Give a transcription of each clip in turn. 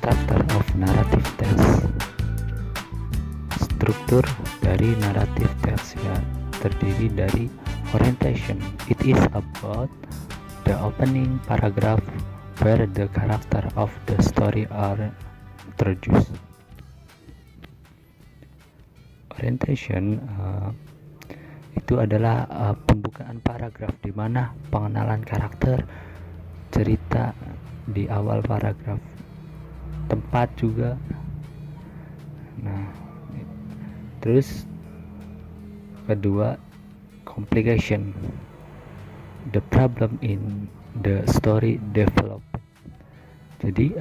structure of narrative text. Struktur dari narrative text ya terdiri dari orientation. It is about the opening paragraph where the character of the story are introduced. Orientation itu adalah pembukaan paragraf di mana pengenalan karakter, cerita di awal paragraf, tempat juga. Nah, terus kedua, complication, the problem in the story development. Jadi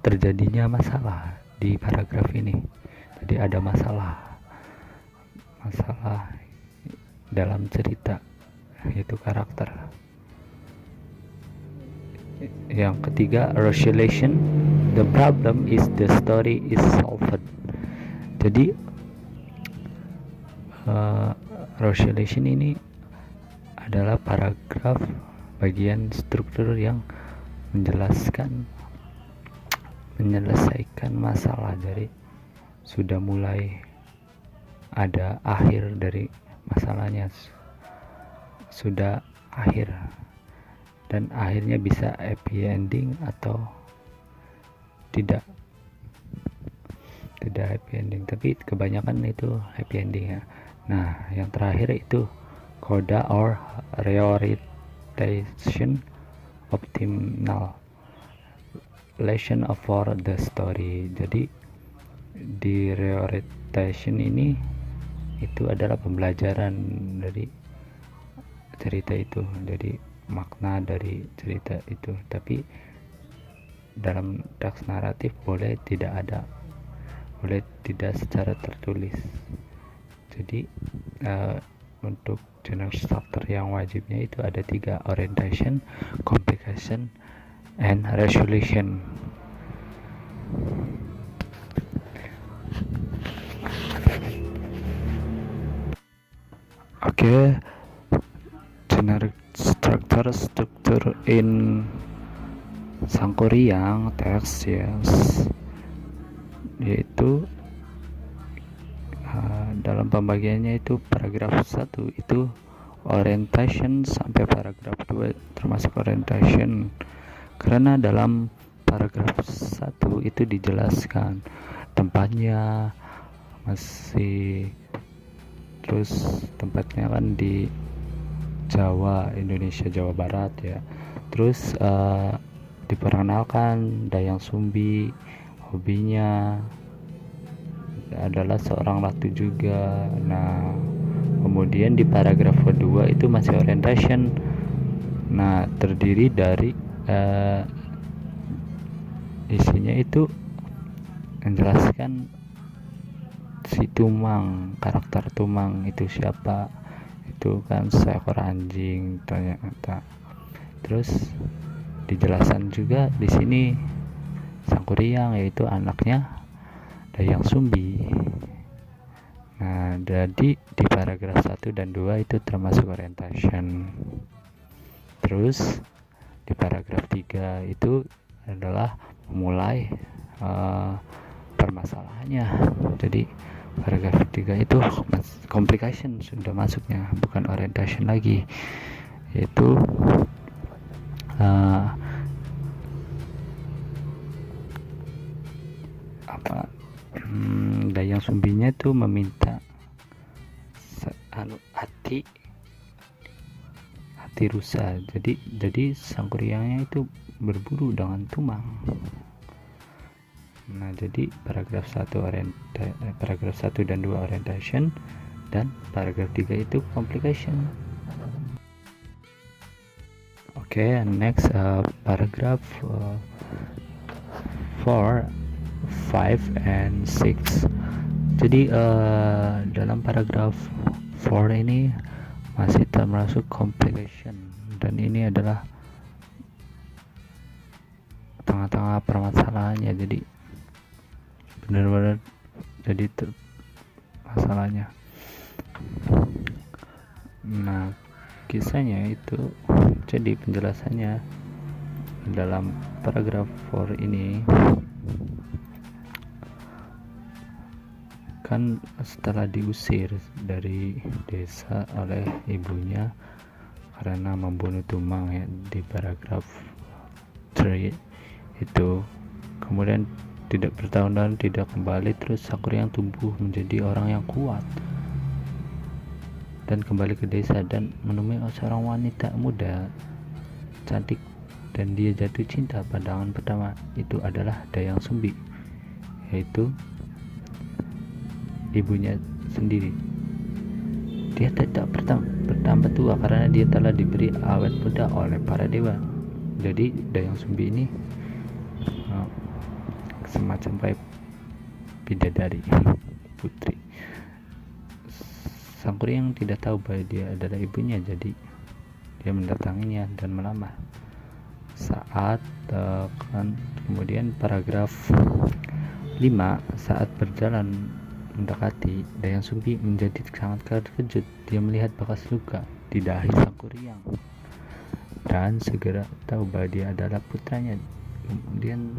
terjadinya masalah di paragraf ini. Jadi ada masalah dalam cerita, yaitu karakter. Yang ketiga, resolution, the problem is the story is solved. Jadi resolution ini adalah paragraf bagian struktur yang menyelesaikan masalah dari sudah mulai ada akhir dari masalahnya, sudah akhir, dan akhirnya bisa happy ending atau tidak happy ending, tapi kebanyakan itu happy ending ya. Nah, yang terakhir itu coda or reorientation, optimal lesson for the story. Jadi di reorientation ini itu adalah pembelajaran dari cerita itu, jadi makna dari cerita itu. Tapi dalam teks naratif boleh tidak secara tertulis. Jadi untuk genre structure yang wajibnya itu ada 3, orientation, complication, and resolution. Oke, generic structure in Sangkuriang teks yes, yaitu dalam pembagiannya itu paragraf 1 itu orientation sampai paragraf 2 termasuk orientation, karena dalam paragraf 1 itu dijelaskan tempatnya tempatnya kan di Indonesia Jawa Barat ya. Terus diperkenalkan Dayang Sumbi, hobinya adalah seorang ratu juga. Nah, kemudian di paragraf kedua itu masih orientation. Nah, terdiri dari isinya itu menjelaskan si Tumang, karakter Tumang itu siapa, itu kan seekor anjing ternyata. Terus dijelaskan juga di sini Sangkuriang yaitu anaknya Dayang Sumbi. Nah, jadi di paragraf 1 dan 2 itu termasuk orientation. Terus di paragraf 3 itu adalah memulai permasalahannya. Jadi paragraf 3 itu complication sudah masuknya, bukan orientation lagi, yaitu Dayang Sumbinya itu meminta hati rusa. Jadi Sangkuriangnya itu berburu dengan Tumang. Nah, jadi paragraf 1 dan 2 orientation, dan paragraf 3 itu complication. Oke, next paragraph 4, 5, and 6. Jadi dalam paragraf 4 ini masih termasuk complication, dan ini adalah tengah-tengah permasalahannya. Jadi benar-benar jadi masalahnya. Nah, kisahnya itu jadi penjelasannya dalam paragraf 4 ini kan setelah diusir dari desa oleh ibunya karena membunuh Tumang ya di paragraf 3 itu, kemudian tidak bertahun-tahun tidak kembali, terus Sakuryang tumbuh menjadi orang yang kuat dan kembali ke desa dan menemui seorang wanita muda cantik dan dia jatuh cinta. Pandangan pertama itu adalah Dayang Sumbi, yaitu ibunya sendiri. Dia tidak bertambah tua karena dia telah diberi awet muda oleh para dewa. Jadi Dayang Sumbi ini semacam kayak bidadari, putri. Sakuryang tidak tahu bahwa dia adalah ibunya, jadi dia mendatanginya dan melamar. Saat kemudian paragraf 5, saat berjalan mendekati, Dayang Sumbi menjadi sangat terkejut. Dia melihat bekas luka di dahi Sakuryang dan segera tahu bahwa dia adalah putranya. Kemudian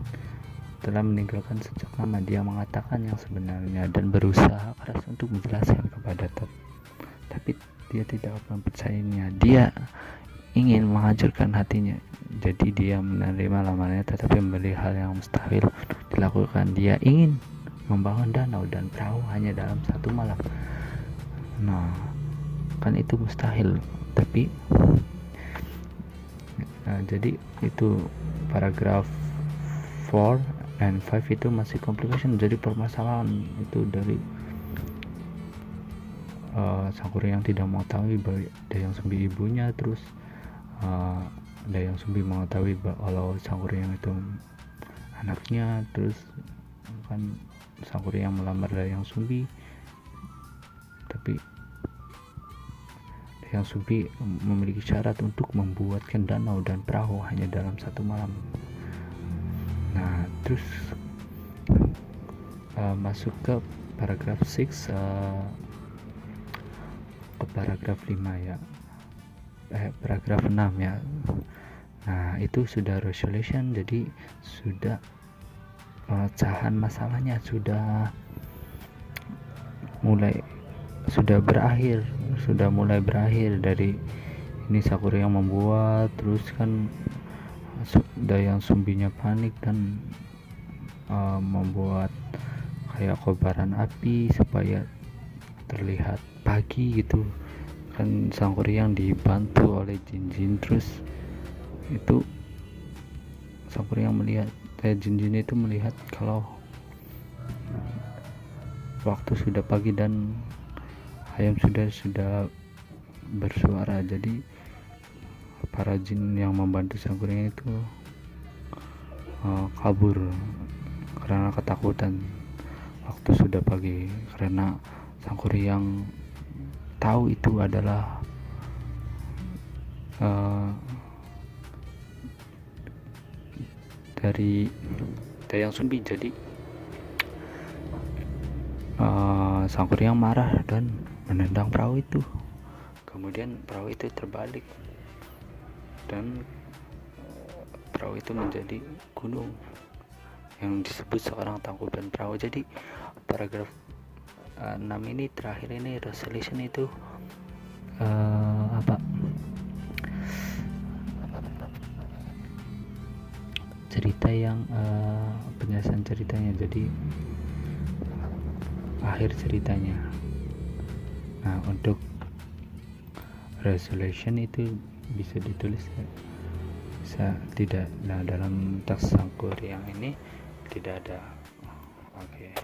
telah meninggalkan sejak lama. Dia mengatakan yang sebenarnya dan berusaha keras untuk menjelaskan kepada tapi dia tidak mempercayainya. Dia ingin menghancurkan hatinya, jadi dia menerima lamarannya tetapi memberi hal yang mustahil dilakukan. Dia ingin membangun danau dan perahu hanya dalam satu malam. Nah, kan itu mustahil. Tapi jadi itu paragraf 4 and 5 itu masih complication, jadi permasalahan itu dari Sakuryang tidak mengetahui bahwa Dayang Sumbi ibunya, terus Dayang Sumbi mengetahui kalau Sakuryang itu anaknya, terus kan Sakuryang melamar Dayang Sumbi, tapi Dayang Sumbi memiliki syarat untuk membuatkan danau dan perahu hanya dalam satu malam. Nah, terus masuk ke paragraf 6, ke paragraf 5 ya, paragraf 6 ya. Nah, itu sudah resolution, jadi sudah pecahan masalahnya sudah mulai berakhir dari ini. Sakuryang membuat, terus kan Dayang Sumbinya panik dan membuat kayak kobaran api supaya terlihat pagi gitu kan. Sakuryang dibantu oleh jin-jin, terus itu Sakuryang melihat jin-jin itu melihat kalau waktu sudah pagi dan ayam sudah bersuara. Jadi para jin yang membantu Sakuryang itu kabur karena ketakutan waktu sudah pagi, karena Sakuryang tahu itu adalah dari Dayang Sumbi. Jadi Sakuryang marah dan menendang perahu itu. Kemudian perahu itu terbalik dan perahu itu menjadi gunung yang disebut seorang tangkuban perahu. Jadi paragraf 6 ini terakhir ini resolution itu cerita yang penjelasan ceritanya, jadi akhir ceritanya. Nah, untuk resolution itu bisa ditulis bisa tidak. Nah, dalam teks Sakuryang ini tidak ada. Oke.